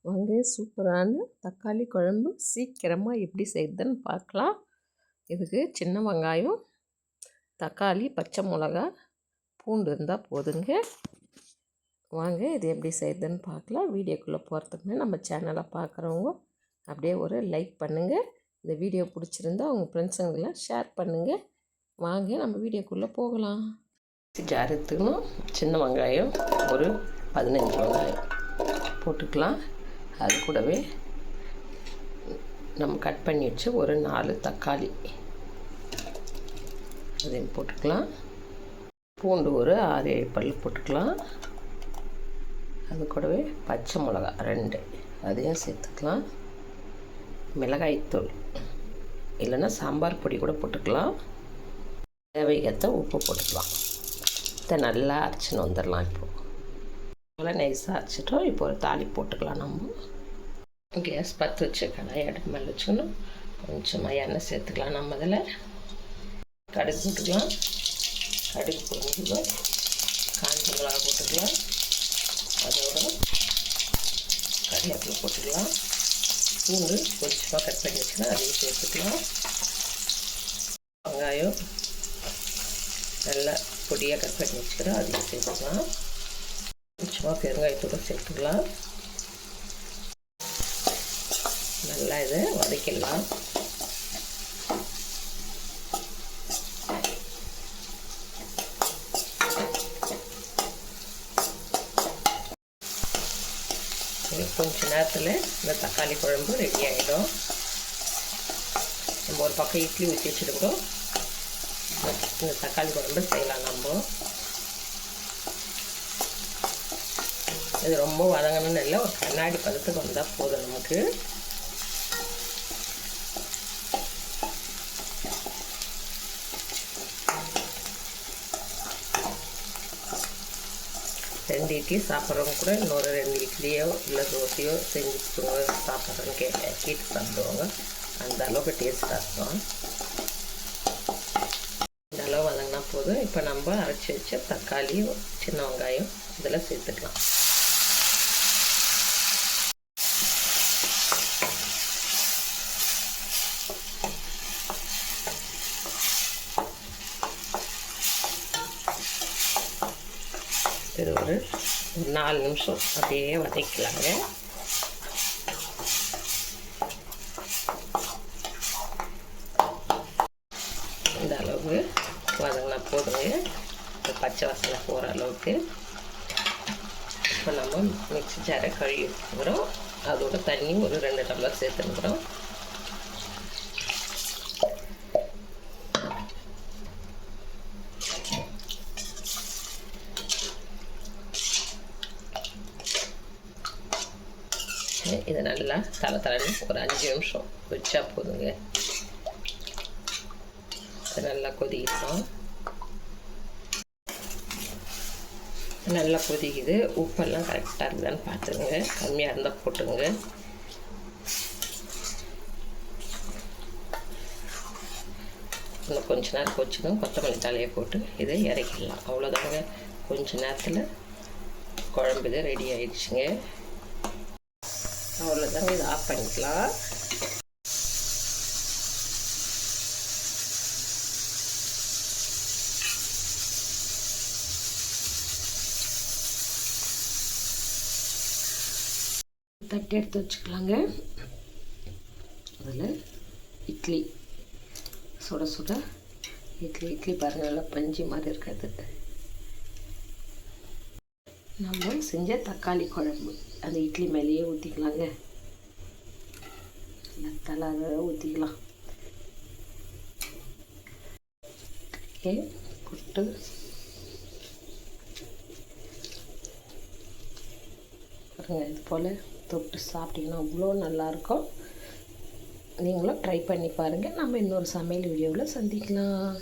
வாங்க சூப்பரான தக்காளி குழம்பு சீக்கிரமாக எப்படி செய்யுதுன்னு பார்க்கலாம். இதுக்கு சின்ன வெங்காயம், தக்காளி, பச்சை மிளகா, பூண்டு இருந்தால் போதுங்க. வாங்க இது எப்படி செய்யுதுன்னு பார்க்கலாம். வீடியோக்குள்ளே போகிறதுக்குன்னு நம்ம சேனலை பார்க்குறவங்க அப்படியே ஒரு லைக் பண்ணுங்கள். இந்த வீடியோ பிடிச்சிருந்தா உங்கள் ஃப்ரெண்ட்ஸுங்களாம் ஷேர் பண்ணுங்கள். வாங்க நம்ம வீடியோக்குள்ளே போகலாம். ஜார் எடுத்துக்கணும். சின்ன வெங்காயம் ஒரு 15 வெங்காயம் போட்டுக்கலாம். அது கூடவே நம்ம கட் பண்ணி வச்சு ஒரு 4 தக்காளி அதையும் போட்டுக்கலாம். பூண்டு ஒரு 6-7 பல் போட்டுக்கலாம். அது கூடவே பச்சை மிளகா 2 அதையும் சேர்த்துக்கலாம். மிளகாய்த்தூள் இல்லைன்னா சாம்பார் பொடி கூட போட்டுக்கலாம். தேவைக்கேற்ற உப்பு போட்டுக்கலாம். இதை நல்லா அரைச்சின்னு வந்துடலாம். இப்போது நைஸாக அரைச்சிட்டோம். இப்போ ஒரு தாளி போட்டுக்கலாம். நம்ம கேஸ் பற்ற வச்சு கடாயை அடுப்பு மேலே வச்சுக்கணும். கொஞ்சமாக எண்ணெய் சேர்த்துக்கலாம். நம்ம அதில் கடுகு போட்டுக்கலாம். கடுகு போட்டுக்கலாம். காஞ்ச மிளகா போட்டுக்கலாம். அதோட கறிவேப்பிலை போட்டுக்கலாம். பூண்டு கொஞ்சமாக கட் பண்ணி வச்சுக்கலாம். அதையும் சேர்த்துக்கலாம். வெங்காயம் நல்லா பொடியாக கட் பண்ணி வச்சுக்கிறோம். அதையும் சேர்த்துக்கலாம். கொஞ்சமாக பெருங்காயத்தோடு சேர்த்துக்கலாம். நல்லா இதை வதக்கிடலாம். கொஞ்ச நேரத்தில் இந்த தக்காளி குழம்பு ரெடி ஆகிடும். நம்ம ஒரு பக்கம் இட்லி ஊற்றி வச்சுருக்கோம். இந்த தக்காளி குழம்பு செய்யலாம். நம்ம இது ரொம்ப வதங்கணும்னு இல்லை, ஒரு கண்ணாடி பதத்துக்கு வந்தால் போதும் நமக்கு. ரெண்டு இட்லி சாப்பிட்றவங்க கூட இன்னொரு 2 இட்லியோ இல்லை தோசையோ செஞ்சு சாப்பிட்றவங்க கேட்டு சாப்பிடுவாங்க. அந்த அளவுக்கு டேஸ்ட்டாக இருக்கும். இந்த அளவு வதங்கினா போதும். இப்போ நம்ம அரைச்சி வச்ச தக்காளி, சின்ன வெங்காயம் இதெல்லாம் சேர்த்துக்கலாம். இது ஒரு 4 நிமிஷம் அப்படியே வதக்கலாங்க. இந்த அளவுக்கு வதங்கினா போதுங்க. பச்சை வாசனை போகிற அளவுக்கு. இப்போ நம்ம மிக்ஸி ஜாரை கழுவி வச்சுக்கிறோம். அதோட தண்ணி ஒரு 2 டம்ளர் சேர்த்துக்கிறோம். இதை நல்லா தலைன்னு ஒரு 5 நிமிஷம் வச்சா போதுங்க. இது நல்லா கொதிக்கணும். நல்லா கொதிக்குது. உப்பெல்லாம் கரெக்டாக இருக்குதான்னு பார்த்துங்க. கம்மியாக இருந்தால் போட்டுங்க. இன்னும் கொஞ்ச நேரம் கொச்சிடும். கொத்தமல்லி தலையை போட்டு இதை இறக்கிடலாம். அவ்வளோதாங்க. கொஞ்ச நேரத்தில் குழம்பு இது ரெடி ஆயிடுச்சுங்க. அவ்வளோதாங்க. இதை ஆஃப் பண்ணிக்கலாம். தட்டி எடுத்து வச்சுக்கலாங்க. அதில் இட்லி சுட சுட இட்லி பாருங்கள், நல்லா பஞ்சு மாதிரி இருக்காது. நம்ம செஞ்ச தக்காளி குழம்பு அந்த இட்லி மேலேயே ஊற்றிக்கலாங்க. தலை ஊற்றிக்கலாம். புட்டு பாருங்கள், இது போல் தொட்டு சாப்பிட்டிங்கன்னா அவ்வளோ நல்லாயிருக்கும். நீங்களும் ட்ரை பண்ணி பாருங்கள். நம்ம இன்னொரு சமையல் வீடியோவில் சந்திக்கலாம்.